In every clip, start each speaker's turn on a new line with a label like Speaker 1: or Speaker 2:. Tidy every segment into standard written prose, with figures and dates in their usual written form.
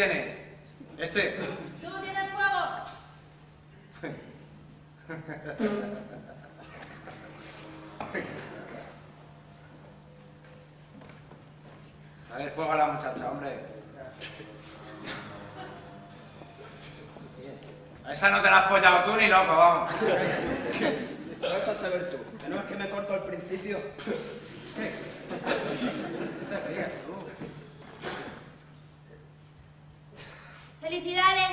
Speaker 1: tiene? Este.
Speaker 2: ¿Tú tienes fuego?
Speaker 1: Dale fuego a la muchacha, hombre. Esa no te la has follado tú ni loco, vamos.
Speaker 3: ¿Qué vas a saber tú? Que no es que me corto al principio. ¿Qué? No te rías tú.
Speaker 2: ¡Felicidades!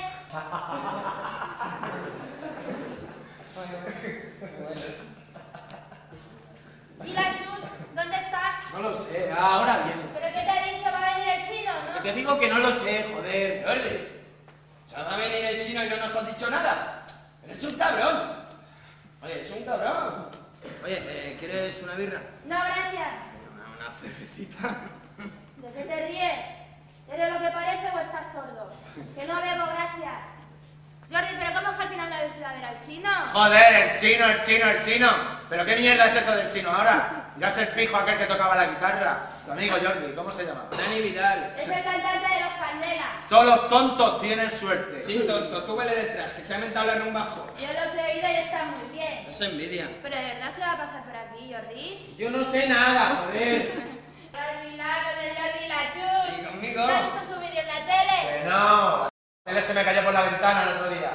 Speaker 2: ¿Y la Chus? ¿Dónde está?
Speaker 3: No lo sé, ahora viene.
Speaker 2: ¿Pero qué te ha dicho? ¿Va a venir el chino,
Speaker 3: Que
Speaker 2: no?
Speaker 3: te digo que no lo sé, joder.
Speaker 4: Jordi, ¿se va a venir el chino y no nos has dicho nada? Eres un cabrón. Oye, es un cabrón. Oye, ¿quieres una birra?
Speaker 2: No, gracias.
Speaker 4: Una cervecita.
Speaker 2: ¿De qué te ríes? ¿Eres lo que parece o estás sordo? Que no bebo, gracias. Jordi, ¿pero cómo es que al final no habéis ido a ver al chino?
Speaker 1: Joder, el chino. ¿Pero qué mierda es eso del chino ahora? Ya es el pijo aquel que tocaba la guitarra. Tu amigo Jordi, ¿cómo se llama?
Speaker 4: Dani Vidal.
Speaker 2: Es el cantante de Los Candelas.
Speaker 1: Todos los tontos tienen suerte.
Speaker 4: Sí, tonto, tú vele detrás, que se ha inventado hablar en un bajo.
Speaker 2: Yo los he oído y está muy bien.
Speaker 4: Es envidia.
Speaker 2: ¿Pero de verdad se va a pasar por aquí, Jordi?
Speaker 3: Yo no sé nada, joder.
Speaker 2: Jordi la con el Jordi la Chus.
Speaker 4: ¿Y conmigo?
Speaker 2: ¿No has visto su vídeo en la tele?
Speaker 1: Que no. Él se me cayó por la ventana el otro día.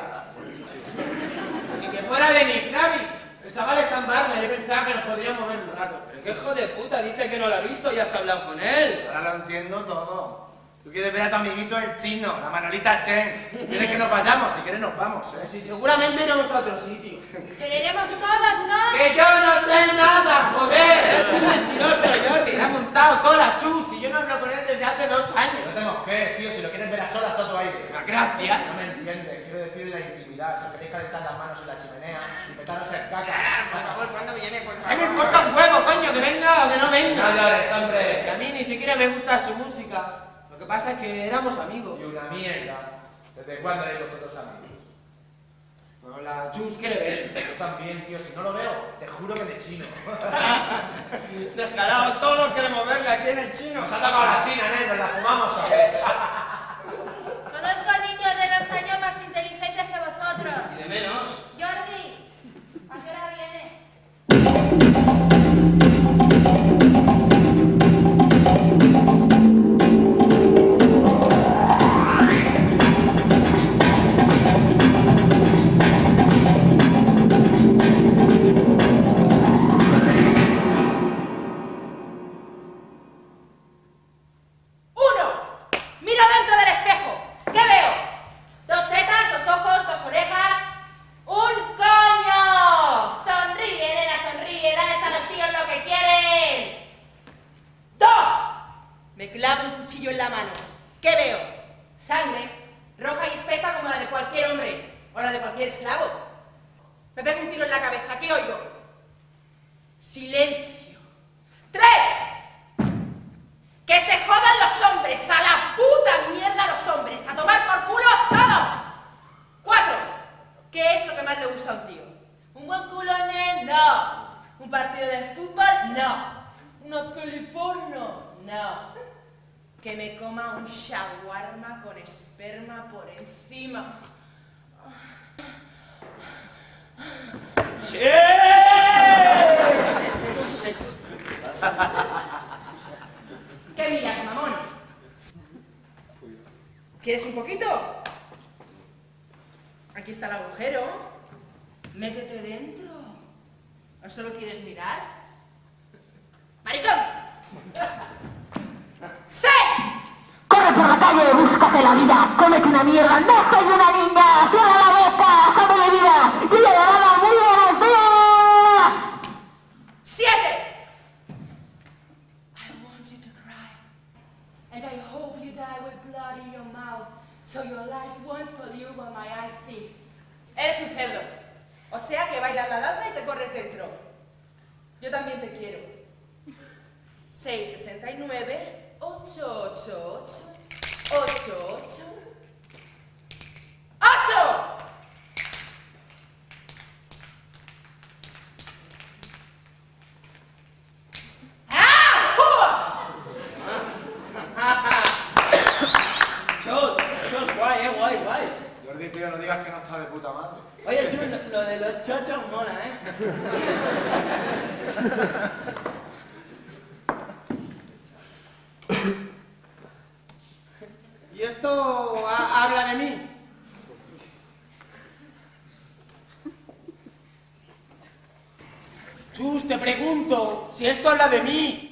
Speaker 3: Y que fuera Lenny Kravitz. El chaval está en barba, yo pensaba que nos podríamos mover un rato.
Speaker 4: Pero qué hijo de puta, dice que no lo ha visto y has hablado con él.
Speaker 1: Ahora lo entiendo todo. Tú quieres ver a tu amiguito el chino, la Manolita Chen. ¿Quieres que nos vayamos? Si quieres nos vamos, ¿eh?
Speaker 3: Sí, seguramente iremos a otro sitio.
Speaker 2: Pero iremos todos, ¿no?
Speaker 3: ¡Que yo no sé nada, joder!
Speaker 4: Eres un mentiroso, Jordi.
Speaker 3: Se ha montado toda la Chus y yo no hablo con él desde hace 2 años.
Speaker 1: No tengo que, tío, si lo quieres ver a solas todo tu aire.
Speaker 3: Gracias.
Speaker 1: No me entiendes, quiero decir la intimidad. Si queréis calentar las manos en la chimenea y petaros el caca.
Speaker 4: Por favor, ¿cuándo viene? Por
Speaker 3: ¿Qué
Speaker 4: favor.
Speaker 3: me importa un huevo, coño? Que venga o que no
Speaker 1: No
Speaker 3: venga.
Speaker 1: llores,
Speaker 3: Si a
Speaker 1: hombre.
Speaker 3: mí ni siquiera me gusta su música. Lo que pasa es que éramos amigos.
Speaker 1: Y una mierda. ¿Desde cuándo erais vosotros amigos?
Speaker 3: Bueno, la Chus quiere ver.
Speaker 1: Yo también, tío. Si no lo veo, te juro que me chino.
Speaker 4: Descarado, todos queremos verle aquí en el chino.
Speaker 1: Nos ha tocado la china, ¿eh? Nos la fumamos, ¿o qué?
Speaker 2: Conozco a niños de 2 años más inteligentes que vosotros.
Speaker 4: Y de menos.
Speaker 2: Jordi, ¿a qué hora viene? Miro dentro del espejo. ¿Qué veo? 2 tetas, 2 ojos, 2 orejas. ¡Un coño! Sonríe, nena, sonríe. Dales a los tíos lo que quieren. 2. Me clavo un cuchillo en la mano. ¿Qué veo? Sangre, roja y espesa como la de cualquier hombre o la de cualquier esclavo. Me pego un tiro en la cabeza. ¿Qué oigo? Silencio. 3. ¡Que se jodan los hombres! ¡A la puta mierda los hombres! ¡A tomar por culo todos! 4. ¿Qué es lo que más le gusta a un tío? ¿Un buen culo, nen? No. ¿Un partido de fútbol? No. ¿Una peli porno? No. Que me coma un shawarma con esperma por encima.
Speaker 4: ¡Sí!
Speaker 2: ¿Qué miras, mamón? ¿Quieres un poquito? Aquí está el agujero. Métete dentro. ¿O solo quieres mirar? ¡Maricón! 6.
Speaker 5: Corre por la calle, búscate la vida, cómete una mierda, no soy una niña, cierra la boca, sabe de vida, y le dará muy buenos días.
Speaker 2: 7. I want you to cry. And I hope you die with blood in your mouth, so your life won't pollute what my eyes see. Eres un cerdo. O sea que bailas la danza y te corres dentro. Yo también te quiero. 669 888 88 8.
Speaker 4: Chus,
Speaker 1: Oye, tío, no digas que no está de puta madre.
Speaker 4: Oye, Chus, lo de los chochos mola, ¿eh?
Speaker 6: ¿Y esto habla de mí? Chus, te pregunto si esto habla de mí.